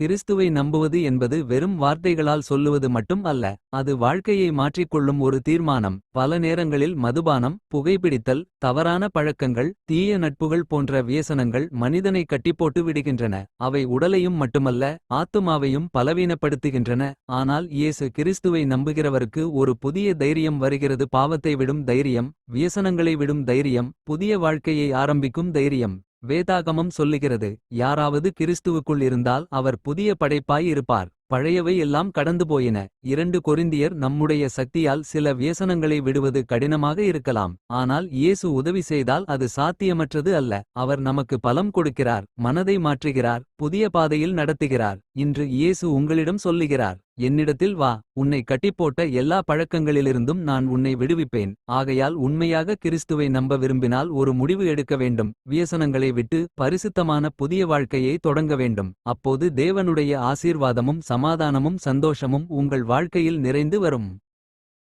கிறிஸ்துவை நம்புவது என்பது வெறும் வார்த்தைகளால் சொல்லுவது மட்டும் அல்ல. அது வாழ்க்கையை மாற்றிக்கொள்ளும் ஒரு தீர்மானம். பல நேரங்களில் மதுபானம், புகைப்பிடித்தல், தவறான பழக்கங்கள், தீய நட்புகள் போன்ற வியசனங்கள் மனிதனை கட்டிப்போட்டு விடுகின்றன. அவை உடலையும் மட்டுமல்ல, ஆத்துமாவையும் பலவீனப்படுத்துகின்றன. ஆனால் இயேசு கிறிஸ்துவை நம்புகிறவருக்கு ஒரு புதிய தைரியம் வருகிறது. பாவத்தை விடும் தைரியம், வியசனங்களை விடும் தைரியம், புதிய வாழ்க்கையை ஆரம்பிக்கும் தைரியம். வேதாகமம் சொல்லுகிறது, யாராவது கிறிஸ்துவுக்குள் இருந்தால் அவர் புதிய படைப்பாய் இருப்பார். பழையவை எல்லாம் கடந்து போயின. 2 கொரிந்தியர் நம்முடைய சக்தியால் சில வியசனங்களை விடுவது கடினமாக இருக்கலாம். ஆனால் இயேசு உதவி செய்தால் அது சாத்தியமற்றது அல்ல. அவர் நமக்கு பலம் கொடுக்கிறார், மனதை மாற்றுகிறார், புதிய பாதையில் நடத்துகிறார். இன்று இயேசு உங்களிடம் சொல்லுகிறார், என்னிடத்தில் வா, உன்னை கட்டிப்போட்ட எல்லா பழக்கங்களிலிருந்தும் நான் உன்னை விடுவிப்பேன். ஆகையால் உண்மையாக கிறிஸ்துவை நம்ப விரும்பினால் ஒரு முடிவு எடுக்க வேண்டும். வியசனங்களை விட்டு பரிசுத்தமான புதிய வாழ்க்கையை தொடங்க வேண்டும். அப்போது தேவனுடைய ஆசீர்வாதமும் சமாதானமும் சந்தோஷமும் உங்கள் வாழ்க்கையில் நிறைந்து வரும்.